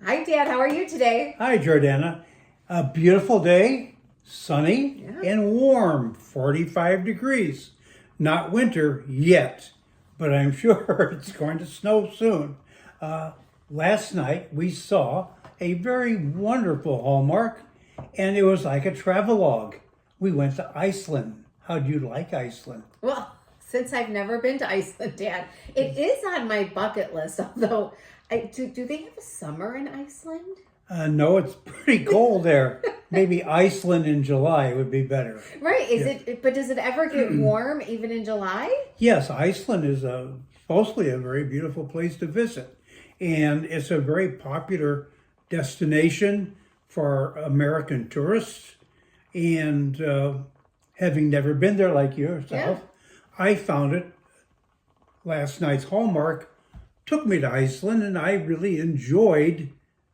Hi, Dad. How are you today? Hi, Jordana. A beautiful day, sunny and warm, 45 degrees. Not winter yet, but I'm sure it's going to snow soon. Last night we saw a very wonderful Hallmark, and it was like a travelogue. We went to Iceland. How do you like Iceland? Well, since I've never been to Iceland, Dad, it is on my bucket list. Although, do they have a summer in Iceland? No, it's pretty cold there. Maybe Iceland in July would be better. Right. But does it ever get warm even in July? Yes, Iceland is supposedly a very beautiful place to visit. And it's a very popular destination for American tourists. And having never been there like yourself, I found it. Last night's Hallmark took me to Iceland, and I really enjoyed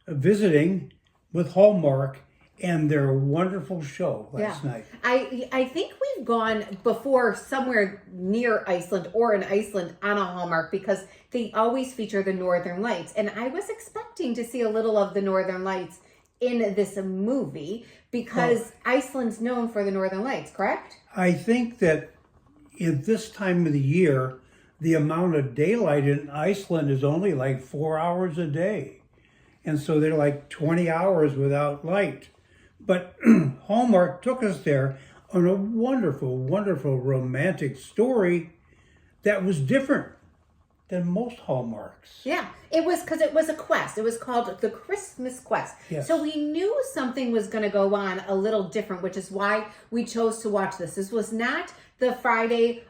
visiting with Hallmark and their wonderful show last night. I think we've gone before somewhere near Iceland or in Iceland on a Hallmark because they always feature the Northern Lights. And I was expecting to see a little of the Northern Lights in this movie because Iceland's known for the Northern Lights, correct? I think that in this time of the year, the amount of daylight in Iceland is only like 4 hours a day. And so they're like 20 hours without light. But Hallmark took us there on a wonderful, wonderful romantic story that was different than most Hallmarks. Yeah, it was because it was a quest. It was called the Christmas Quest. Yes. So we knew something was going to go on a little different, which is why we chose to watch this. This was not the Friday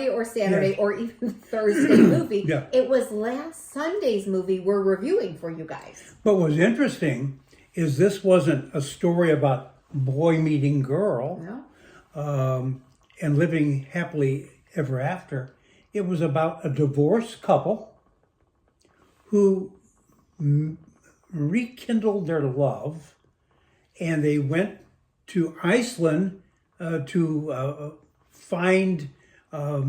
or Saturday or even Thursday movie. Yeah. It was last Sunday's movie we're reviewing for you guys. But what's interesting is this wasn't a story about boy meeting girl and living happily ever after. It was about a divorced couple who rekindled their love, and they went to Iceland to find a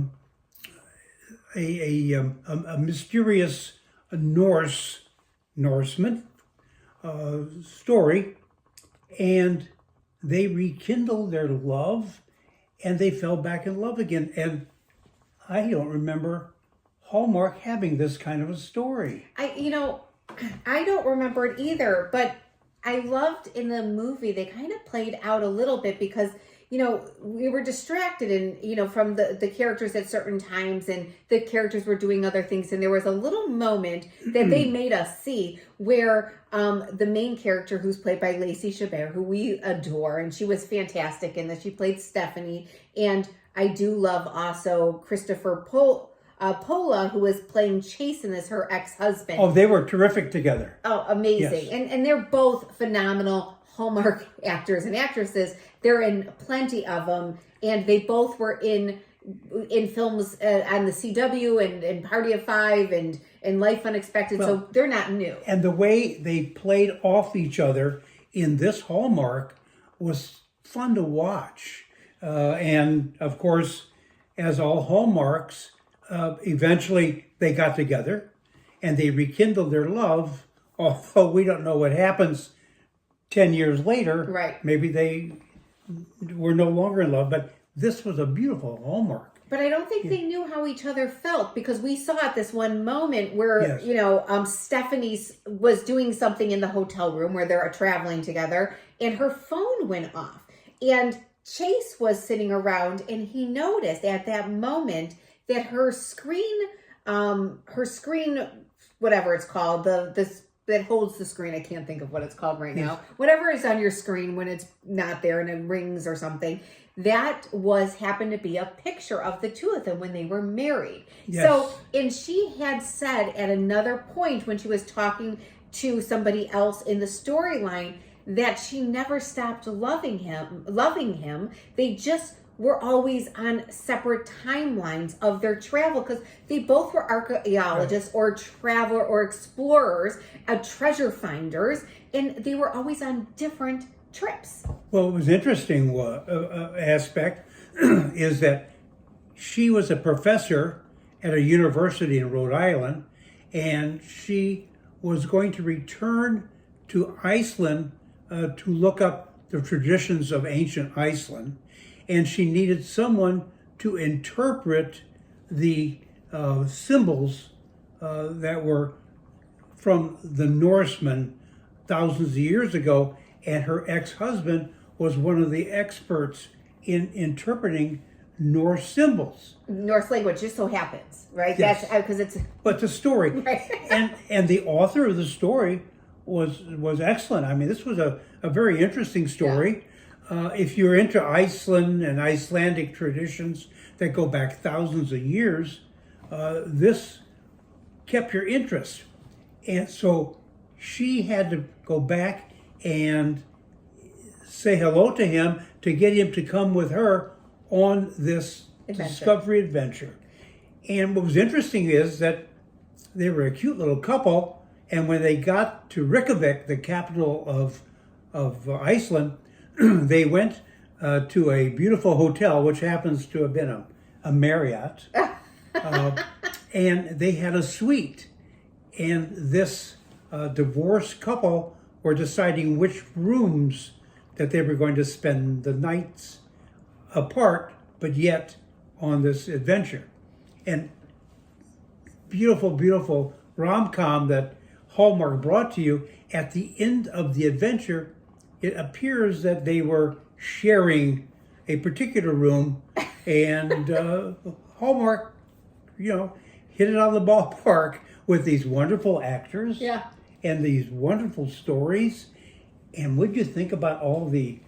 mysterious Norseman story, and they rekindled their love, and they fell back in love again. And I don't remember Hallmark having this kind of a story. I don't remember it either, but I loved in the movie, they kind of played out a little bit because, we were distracted and, from the characters at certain times and the characters were doing other things. And there was a little moment that they made us see where the main character, who's played by Lacey Chabert, who we adore, and she was fantastic in that. She played Stephanie. And I do love also Christopher Pola, who was playing Chase in this, her ex-husband. Oh, they were terrific together. Oh, amazing. Yes. And they're both phenomenal Hallmark actors and actresses. They're in plenty of them. And they both were in films on the CW and Party of Five and Life Unexpected. So they're not new. And the way they played off each other in this Hallmark was fun to watch. And of course, as all Hallmarks, eventually they got together and they rekindled their love, although we don't know what happens 10 years later. Right. Maybe they were no longer in love, but this was a beautiful Hallmark. But I don't think they knew how each other felt because we saw at this one moment where, Stephanie was doing something in the hotel room where they're traveling together and her phone went off. And Chase was sitting around and he noticed at that moment that her screen, whatever it's called, that holds the screen. I can't think of what it's called right now. Whatever is on your screen when it's not there and it rings or something, that happened to be a picture of the two of them when they were married. Yes. So, and she had said at another point when she was talking to somebody else in the storyline that she never stopped loving him. They just were always on separate timelines of their travel because they both were archaeologists or traveler or explorers, treasure finders, and they were always on different trips. Well, it was interesting aspect is that she was a professor at a university in Rhode Island, and she was going to return to Iceland to look up the traditions of ancient Iceland, and she needed someone to interpret the symbols that were from the Norsemen thousands of years ago, and her ex-husband was one of the experts in interpreting Norse symbols. Norse language just so happens, right? Yes. That's because it's But the story, right. and the author of the story was excellent. I mean, this was a very interesting story. If you're into Iceland and Icelandic traditions that go back thousands of years, this kept your interest. And so she had to go back and say hello to him to get him to come with her on this discovery adventure. And what was interesting is that they were a cute little couple, and when they got to Reykjavik, the capital of Iceland, they went to a beautiful hotel, which happens to have been a Marriott, and they had a suite. And this divorced couple were deciding which rooms that they were going to spend the nights apart, but yet on this adventure. And beautiful, beautiful rom-com that Hallmark brought to you. At the end of the adventure, it appears that they were sharing a particular room, and Hallmark, hit it out of the ballpark with these wonderful actors and these wonderful stories. And what'd you think about all the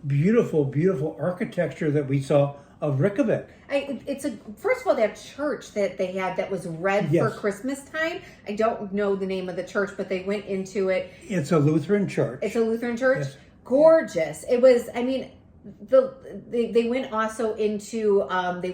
beautiful, beautiful architecture that we saw of Reykjavik? First of all, that church that they had that was red for Christmas time. I don't know the name of the church, but they went into it. It's a Lutheran church. It's a Lutheran church. Yes. Gorgeous. It was. I mean, they went also into they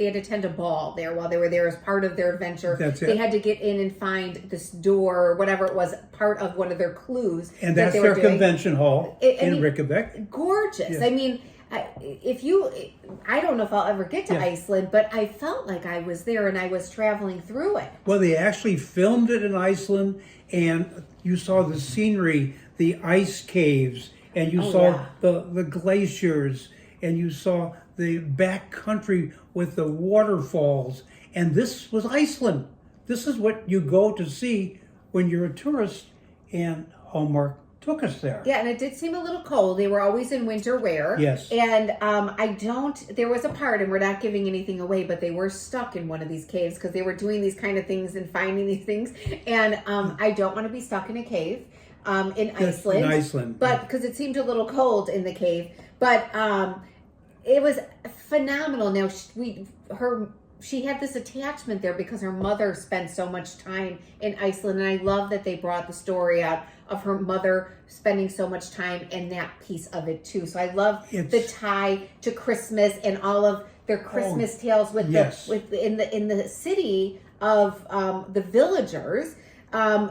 had to attend a ball there while they were there as part of their adventure. That's it. They had to get in and find this door or whatever it was, part of one of their clues. And that's their convention hall in Reykjavik. Gorgeous. Yes. I mean, I don't know if I'll ever get to Iceland, but I felt like I was there and I was traveling through it. Well, they actually filmed it in Iceland, and you saw the scenery, the ice caves, and you saw the glaciers, and you saw the back country with the waterfalls. And this was Iceland. This is what you go to see when you're a tourist, and Hallmark took us there. Yeah, and it did seem a little cold. They were always in winter wear. Yes. And there was a part, and we're not giving anything away, but they were stuck in one of these caves because they were doing these kind of things and finding these things. And I don't want to be stuck in a cave in Iceland. In Iceland. But because it seemed a little cold in the cave. But it was phenomenal. Now, she had this attachment there because her mother spent so much time in Iceland. And I love that they brought the story out of her mother spending so much time in that piece of it too. So I love the tie to Christmas and all of their Christmas tales with in the city of the villagers,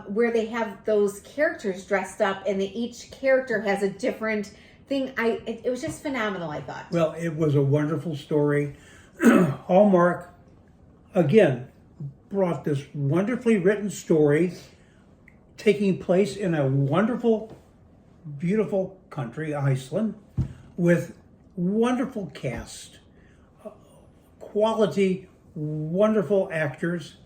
where they have those characters dressed up, and each character has a different thing. It was just phenomenal, I thought. Well, it was a wonderful story. Hallmark, again, brought this wonderfully written story taking place in a wonderful, beautiful country, Iceland, with wonderful cast, quality, wonderful actors,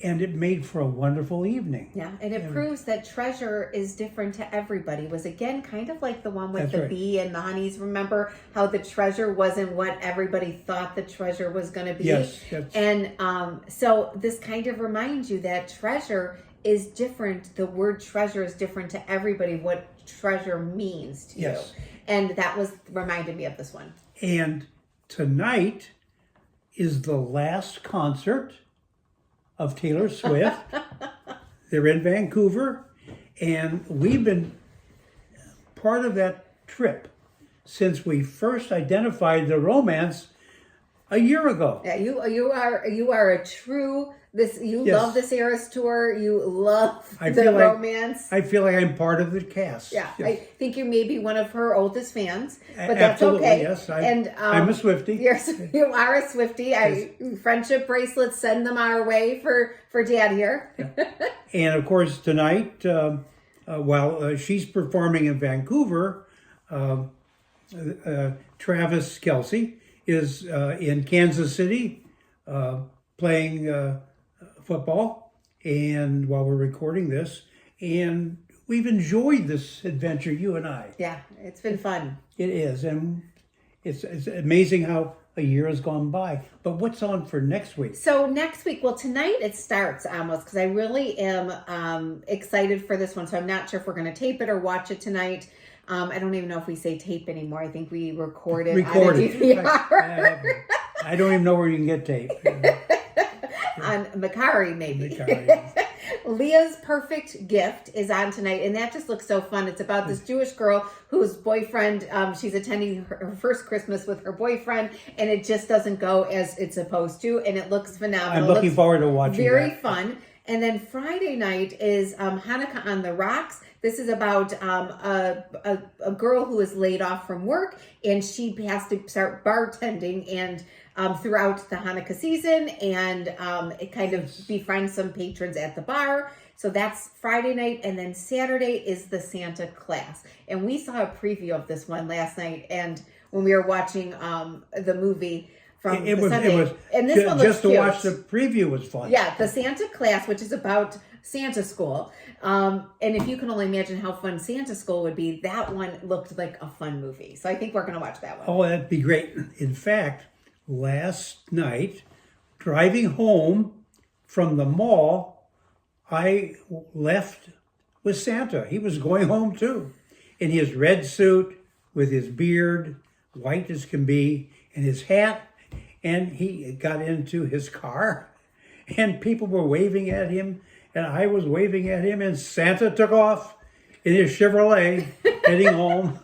and it made for a wonderful evening. Yeah, and it proves that treasure is different to everybody. It was, again, kind of like the one with the bee and the honeys. Remember how the treasure wasn't what everybody thought the treasure was going to be? Yes. And so this kind of reminds you that treasure is different. The word treasure is different to everybody, what treasure means to you. And that reminded me of this one. And tonight is the last concert of Taylor Swift. They're in Vancouver, and we've been part of that trip since we first identified the romance a year ago. Yeah, you are a true You Yes. love this Eras tour. You love I the feel like- romance. I feel like I'm part of the cast. Yeah, Yes. I think you may be one of her oldest fans, but that's Absolutely, okay. yes. And I'm a Swiftie. You are a Swiftie. Friendship bracelets, send them our way for Dad here. And of course, tonight, while she's performing in Vancouver, Travis Kelsey is in Kansas City playing football. And while we're recording this, and we've enjoyed this adventure, you and I. Yeah, it's been fun. It is, and it's amazing how a year has gone by. But what's on for next week? So next week, well, tonight it starts almost because I really am excited for this one. So I'm not sure if we're going to tape it or watch it tonight. I don't even know if we say tape anymore. I think we record it on a DVR. I don't even know where you can get tape. On Macari, maybe. Macari. Leah's Perfect Gift is on tonight, and that just looks so fun. It's about this Jewish girl whose boyfriend, she's attending her first Christmas with her boyfriend, and it just doesn't go as it's supposed to, and it looks phenomenal. I'm looking forward to watching very that. fun. And then Friday night is Hanukkah on the Rocks. This is about a girl who is laid off from work, and she has to start bartending and throughout the Hanukkah season, and it kind of befriends some patrons at the bar. So that's Friday night, and then Saturday is the Santa class. And we saw a preview of this one last night, and when we were watching the movie from Sunday, and this one looks just to cute. watch the preview was fun. Yeah, the Santa class, which is about Santa school. And if you can only imagine how fun Santa school would be, that one looked like a fun movie. So I think we're going to watch that one. Oh, that'd be great. In fact, last night, driving home from the mall, I left with Santa. He was going home too. In his red suit, with his beard, white as can be, and his hat. And he got into his car, and people were waving at him, and I was waving at him, and Santa took off in his Chevrolet, heading home.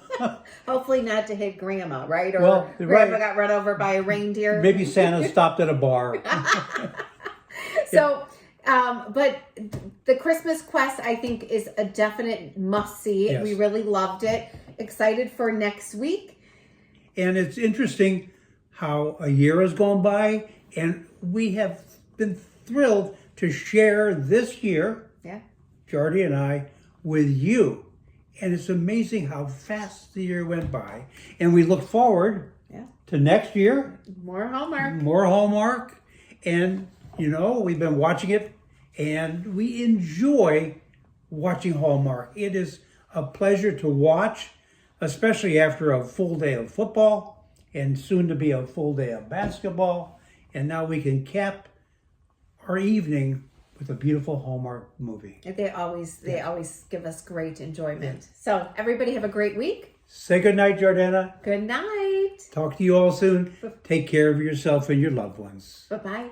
Hopefully not to hit Grandma, right? Or Well, Grandma right. got run over by a reindeer. Maybe Santa stopped at a bar. So, but the Christmas Quest, I think, is a definite must-see. Yes. We really loved it. Excited for next week. And it's interesting how a year has gone by, and we have been thrilled to share this year, Yeah. Jordy and I, with you. And it's amazing how fast the year went by. And we look forward to next year. More Hallmark. More Hallmark. And, we've been watching it, and we enjoy watching Hallmark. It is a pleasure to watch, especially after a full day of football and soon to be a full day of basketball. And now we can cap our evening with a beautiful Hallmark movie. They always give us great enjoyment. So everybody have a great week. Say good night, Jordana. Good night. Talk to you all soon. Take care of yourself and your loved ones. Bye-bye.